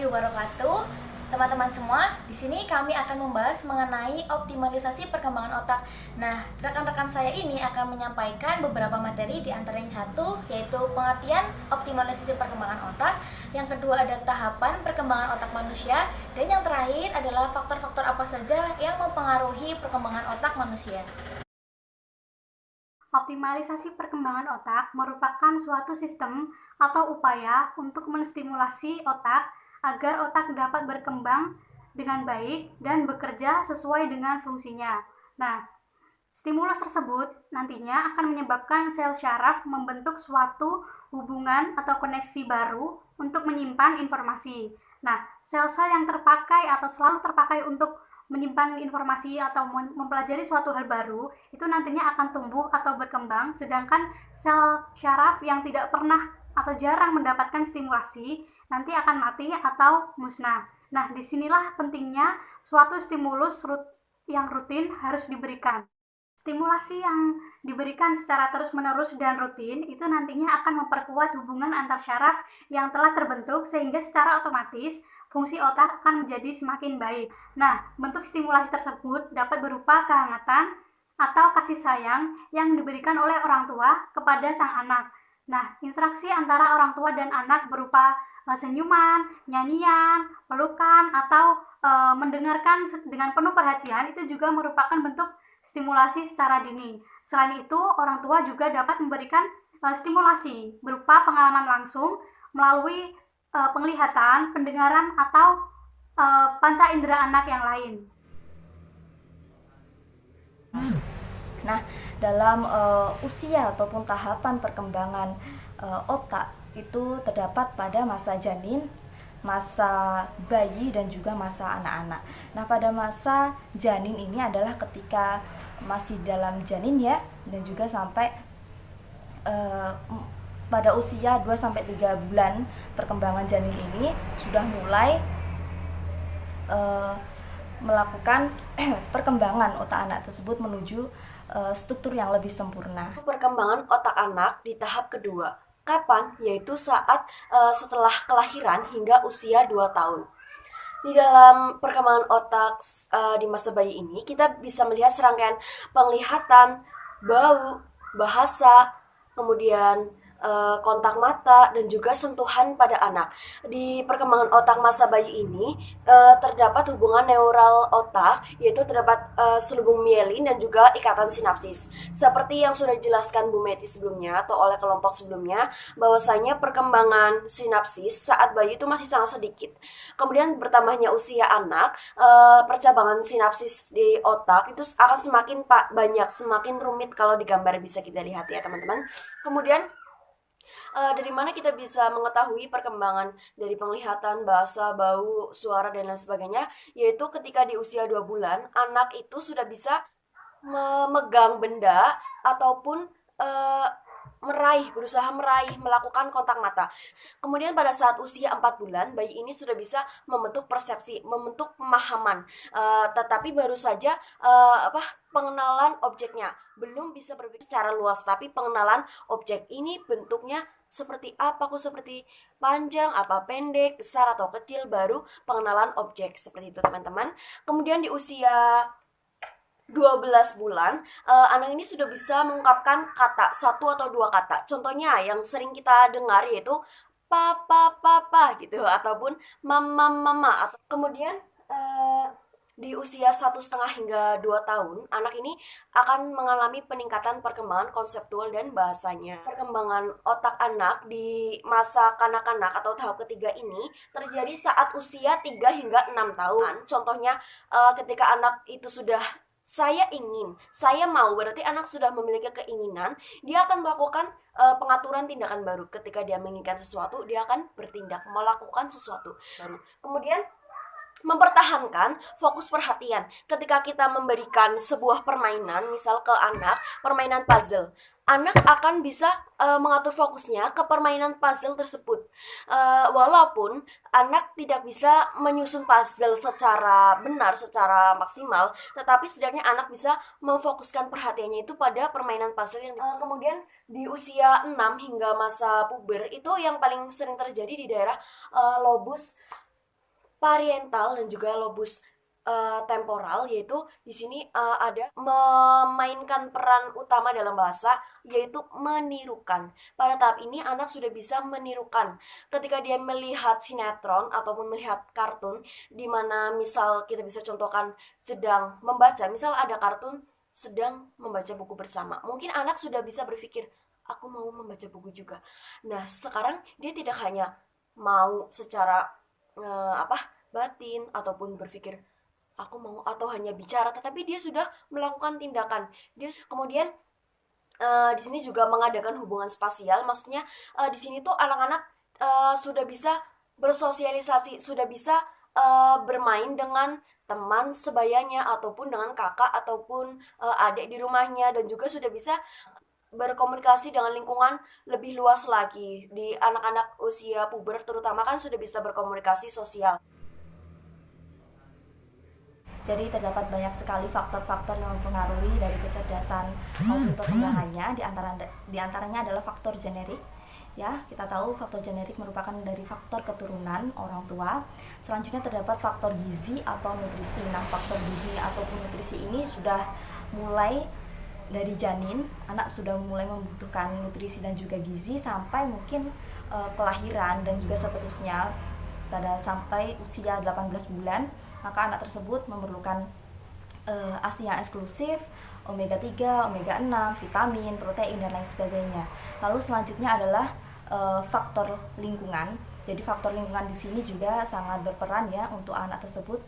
warahmatullahi wabarakatuh. Teman-teman semua, di sini kami akan membahas mengenai optimalisasi perkembangan otak. Nah, rekan-rekan saya ini akan menyampaikan beberapa materi, di antara yang satu yaitu pengertian optimalisasi perkembangan otak, yang kedua ada tahapan perkembangan otak manusia, dan yang terakhir adalah faktor-faktor apa saja yang mempengaruhi perkembangan otak manusia. Optimalisasi perkembangan otak merupakan suatu sistem atau upaya untuk menstimulasi otak agar otak dapat berkembang dengan baik dan bekerja sesuai dengan fungsinya. Nah, stimulus tersebut nantinya akan menyebabkan sel syaraf membentuk suatu hubungan atau koneksi baru untuk menyimpan informasi. Nah, sel-sel yang terpakai atau selalu terpakai untuk menyimpan informasi atau mempelajari suatu hal baru itu nantinya akan tumbuh atau berkembang, sedangkan sel syaraf yang tidak pernah atau jarang mendapatkan stimulasi nanti akan mati atau musnah. Nah, disinilah pentingnya suatu stimulus yang rutin harus diberikan. Stimulasi yang diberikan secara terus-menerus dan rutin itu nantinya akan memperkuat hubungan antar syaraf yang telah terbentuk, sehingga secara otomatis fungsi otak akan menjadi semakin baik. Nah, bentuk stimulasi tersebut dapat berupa kehangatan atau kasih sayang yang diberikan oleh orang tua kepada sang anak. Nah, interaksi antara orang tua dan anak berupa senyuman, nyanyian, pelukan, atau mendengarkan dengan penuh perhatian itu juga merupakan bentuk stimulasi secara dini. Selain itu, orang tua juga dapat memberikan stimulasi berupa pengalaman langsung melalui penglihatan, pendengaran, atau panca indera anak yang lain. Nah, dalam usia ataupun tahapan perkembangan otak itu terdapat pada masa janin, masa bayi, dan juga masa anak-anak. Nah, pada masa janin ini adalah ketika masih dalam janin ya, dan juga sampai pada usia 2-3 bulan perkembangan janin ini sudah mulai melakukan perkembangan otak anak tersebut menuju struktur yang lebih sempurna. Perkembangan otak anak di tahap kedua. Kapan? Yaitu saat setelah kelahiran hingga usia 2 tahun. Di dalam perkembangan otak di masa bayi ini, kita bisa melihat serangkaian penglihatan, bau, bahasa, kemudian kontak mata, dan juga sentuhan pada anak. Di perkembangan otak masa bayi ini terdapat hubungan neural otak, yaitu terdapat selubung mielin dan juga ikatan sinapsis. Seperti yang sudah dijelaskan Bu Meti sebelumnya atau oleh kelompok sebelumnya, bahwasanya perkembangan sinapsis saat bayi itu masih sangat sedikit. Kemudian bertambahnya usia anak, percabangan sinapsis di otak itu akan semakin banyak, semakin rumit kalau di gambar bisa kita lihat ya teman-teman. Kemudian dari mana kita bisa mengetahui perkembangan dari penglihatan, bahasa, bau, suara, dan lain sebagainya, yaitu ketika di usia 2 bulan, anak itu sudah bisa memegang benda ataupun berusaha meraih, melakukan kontak mata. Kemudian pada saat usia 4 bulan, bayi ini sudah bisa membentuk persepsi, membentuk pemahaman, tetapi baru saja pengenalan objeknya, belum bisa berpikir secara luas, tapi pengenalan objek ini bentuknya seperti apa, kok seperti panjang, apa pendek, besar atau kecil, baru pengenalan objek, seperti itu teman-teman. Kemudian di usia 12 bulan, anak ini sudah bisa mengungkapkan kata, 1 atau 2 kata. Contohnya yang sering kita dengar yaitu papa, papa gitu, ataupun mama, mama. Kemudian di usia 1,5 hingga 2 tahun, anak ini akan mengalami peningkatan perkembangan konseptual dan bahasanya. Perkembangan otak anak di masa kanak-kanak atau tahap ketiga ini terjadi saat usia 3 hingga 6 tahun. Contohnya ketika anak itu sudah saya ingin, saya mau, berarti anak sudah memiliki keinginan, dia akan melakukan pengaturan tindakan baru. Ketika dia menginginkan sesuatu, dia akan bertindak, melakukan sesuatu baru. Kemudian mempertahankan fokus perhatian. Ketika kita memberikan sebuah permainan, misal ke anak, permainan puzzle, anak akan bisa mengatur fokusnya ke permainan puzzle tersebut. Walaupun anak tidak bisa menyusun puzzle secara benar, secara maksimal, tetapi setidaknya anak bisa memfokuskan perhatiannya itu pada permainan puzzle yang kemudian di usia 6 hingga masa puber itu yang paling sering terjadi di daerah lobus parietal dan juga lobus temporal, yaitu di sini ada memainkan peran utama dalam bahasa, yaitu menirukan. Pada tahap ini anak sudah bisa menirukan ketika dia melihat sinetron ataupun melihat kartun, di mana misal kita bisa contohkan sedang membaca, misal ada kartun sedang membaca buku bersama, mungkin anak sudah bisa berpikir aku mau membaca buku juga. Nah, sekarang dia tidak hanya mau secara batin ataupun berpikir aku mau, atau hanya bicara, tetapi dia sudah melakukan tindakan. Dia kemudian di sini juga mengadakan hubungan spasial, maksudnya di sini tuh anak-anak sudah bisa bersosialisasi, sudah bisa bermain dengan teman sebayanya ataupun dengan kakak ataupun adik di rumahnya, dan juga sudah bisa berkomunikasi dengan lingkungan lebih luas lagi. Di anak-anak usia puber terutama kan sudah bisa berkomunikasi sosial. Jadi terdapat banyak sekali faktor-faktor yang mempengaruhi dari kecerdasan maupun perkembangannya. Di antaranya adalah faktor generik. Ya, kita tahu faktor generik merupakan dari faktor keturunan orang tua. Selanjutnya terdapat faktor gizi atau nutrisi. Nah, faktor gizi ataupun nutrisi ini sudah mulai dari janin, anak sudah mulai membutuhkan nutrisi dan juga gizi sampai mungkin kelahiran dan juga seterusnya. Pada sampai usia 18 bulan, maka anak tersebut memerlukan ASI yang eksklusif, omega 3, omega 6, vitamin, protein, dan lain sebagainya. Lalu selanjutnya adalah faktor lingkungan. Jadi faktor lingkungan di sini juga sangat berperan ya untuk anak tersebut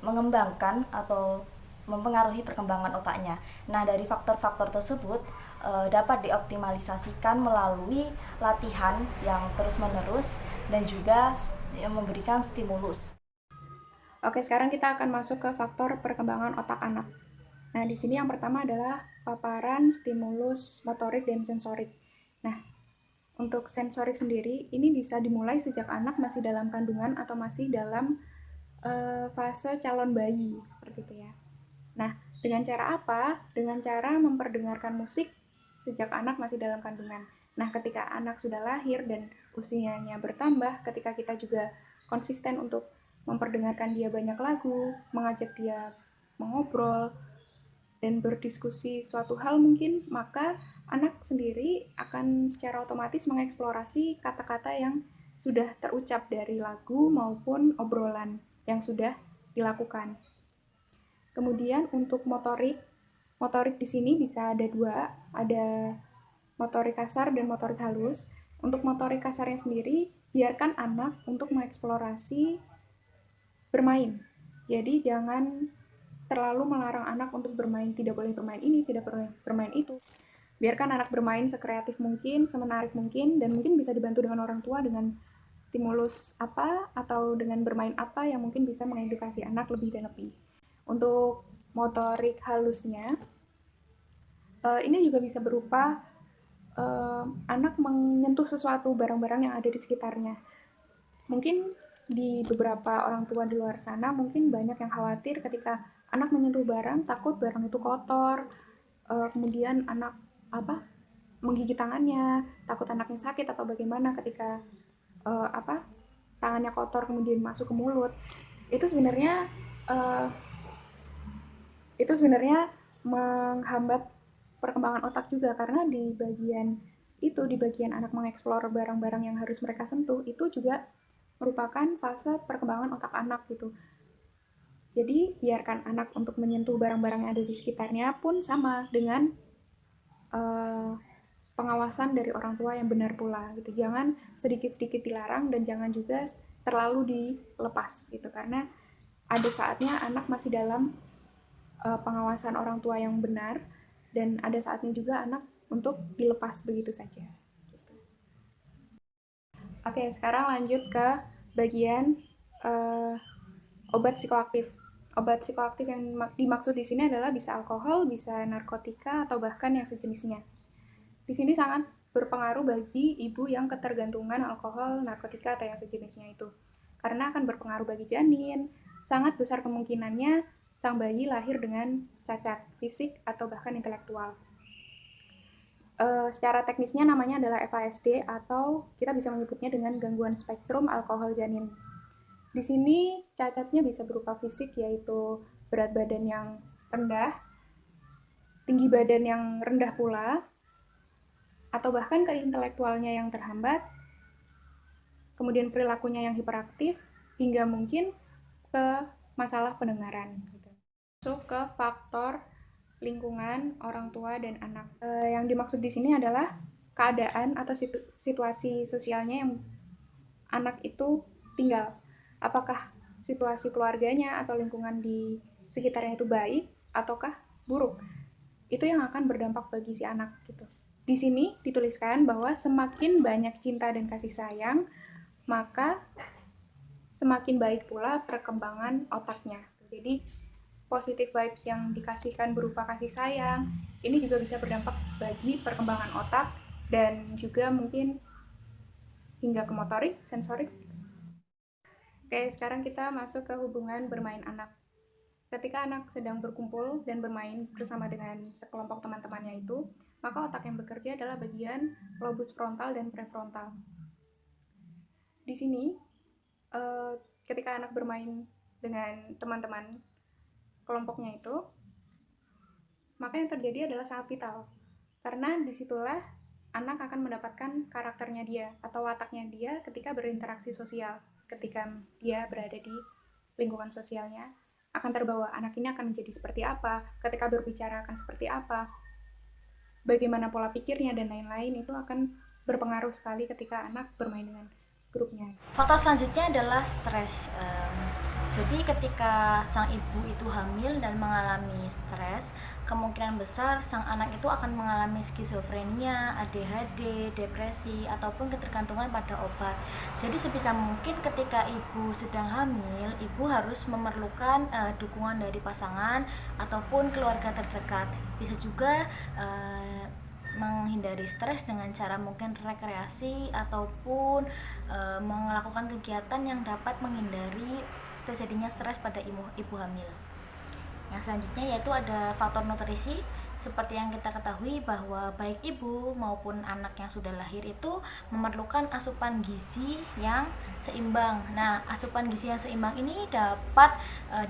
mengembangkan atau mempengaruhi perkembangan otaknya. Nah, dari faktor-faktor tersebut dapat dioptimalisasikan melalui latihan yang terus-menerus dan juga memberikan stimulus. Oke, sekarang kita akan masuk ke faktor perkembangan otak anak. Nah, di sini yang pertama adalah paparan stimulus motorik dan sensorik. Nah, untuk sensorik sendiri, ini bisa dimulai sejak anak masih dalam kandungan atau masih dalam fase calon bayi, seperti itu ya. Nah, dengan cara apa? Dengan cara memperdengarkan musik sejak anak masih dalam kandungan. Nah, ketika anak sudah lahir dan usianya bertambah, ketika kita juga konsisten untuk memperdengarkan dia banyak lagu, mengajak dia mengobrol, dan berdiskusi suatu hal mungkin, maka anak sendiri akan secara otomatis mengeksplorasi kata-kata yang sudah terucap dari lagu maupun obrolan yang sudah dilakukan. Kemudian untuk motorik di sini bisa ada dua, ada motorik kasar dan motorik halus. Untuk motorik kasarnya sendiri, biarkan anak untuk mengeksplorasi bermain. Jadi jangan terlalu melarang anak untuk bermain, tidak boleh bermain ini, tidak boleh bermain itu. Biarkan anak bermain sekreatif mungkin, semenarik mungkin, dan mungkin bisa dibantu dengan orang tua dengan stimulus apa atau dengan bermain apa yang mungkin bisa mengedukasi anak lebih dan lebih. Untuk motorik halusnya, ini juga bisa berupa anak menyentuh sesuatu, barang-barang yang ada di sekitarnya. Mungkin di beberapa orang tua di luar sana mungkin banyak yang khawatir ketika anak menyentuh barang, takut barang itu kotor, kemudian anak menggigit tangannya, takut anaknya sakit atau bagaimana ketika tangannya kotor kemudian masuk ke mulut. Itu sebenarnya menghambat perkembangan otak juga, karena di bagian anak mengeksplor barang-barang yang harus mereka sentuh itu juga merupakan fase perkembangan otak anak gitu. Jadi biarkan anak untuk menyentuh barang-barang yang ada di sekitarnya pun sama dengan pengawasan dari orang tua yang benar pula gitu. Jangan sedikit-sedikit dilarang dan jangan juga terlalu dilepas gitu, karena ada saatnya anak masih dalam pengawasan orang tua yang benar, dan ada saatnya juga anak untuk dilepas begitu saja. Gitu. Oke, sekarang lanjut ke bagian obat psikoaktif. Obat psikoaktif yang dimaksud di sini adalah bisa alkohol, bisa narkotika, atau bahkan yang sejenisnya. Di sini sangat berpengaruh bagi ibu yang ketergantungan alkohol, narkotika, atau yang sejenisnya itu. Karena akan berpengaruh bagi janin, sangat besar kemungkinannya sang bayi lahir dengan cacat fisik atau bahkan intelektual. Secara teknisnya namanya adalah FASD atau kita bisa menyebutnya dengan gangguan spektrum alkohol janin. Di sini cacatnya bisa berupa fisik, yaitu berat badan yang rendah, tinggi badan yang rendah pula, atau bahkan ke intelektualnya yang terhambat, kemudian perilakunya yang hiperaktif, hingga mungkin ke masalah pendengaran. Masuk ke faktor lingkungan, orang tua, dan anak. Yang dimaksud di sini adalah keadaan atau situasi sosialnya yang anak itu tinggal. Apakah situasi keluarganya atau lingkungan di sekitarnya itu baik ataukah buruk? Itu yang akan berdampak bagi si anak gitu. Di sini dituliskan bahwa semakin banyak cinta dan kasih sayang, maka semakin baik pula perkembangan otaknya. Jadi positive vibes yang dikasihkan berupa kasih sayang, ini juga bisa berdampak bagi perkembangan otak dan juga mungkin hingga ke motorik, sensorik. Oke, sekarang kita masuk ke hubungan bermain anak. Ketika anak sedang berkumpul dan bermain bersama dengan sekelompok teman-temannya itu, maka otak yang bekerja adalah bagian lobus frontal dan prefrontal. Di sini, ketika anak bermain dengan teman-teman kelompoknya itu, maka yang terjadi adalah sangat vital. Karena disitulah anak akan mendapatkan karakternya dia atau wataknya dia ketika berinteraksi sosial. Ketika dia berada di lingkungan sosialnya, akan terbawa anak ini akan menjadi seperti apa, ketika berbicara akan seperti apa, bagaimana pola pikirnya, dan lain-lain. Itu akan berpengaruh sekali ketika anak bermain dengan grupnya. Faktor selanjutnya adalah stres. Jadi ketika sang ibu itu hamil dan mengalami stres, kemungkinan besar sang anak itu akan mengalami skizofrenia, ADHD, depresi, ataupun ketergantungan pada obat. Jadi sebisa mungkin ketika ibu sedang hamil, ibu harus memerlukan dukungan dari pasangan ataupun keluarga terdekat. Bisa juga menghindari stres dengan cara mungkin rekreasi ataupun melakukan kegiatan yang dapat menghindari terjadinya stres pada ibu hamil. Yang selanjutnya yaitu ada faktor nutrisi. Seperti yang kita ketahui bahwa baik ibu maupun anak yang sudah lahir itu memerlukan asupan gizi yang seimbang. Nah, asupan gizi yang seimbang ini dapat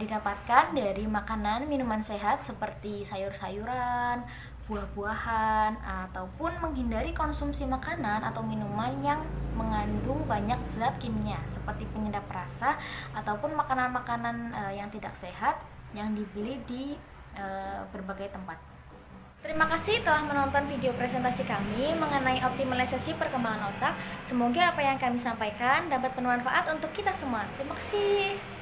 didapatkan dari makanan, minuman sehat seperti sayur-sayuran, buah-buahan, ataupun menghindari konsumsi makanan atau minuman yang mengandung banyak zat kimia seperti penyedap rasa ataupun makanan-makanan yang tidak sehat yang dibeli di berbagai tempat. Terima kasih telah menonton video presentasi kami mengenai optimalisasi perkembangan otak. Semoga apa yang kami sampaikan dapat bermanfaat untuk kita semua. Terima kasih.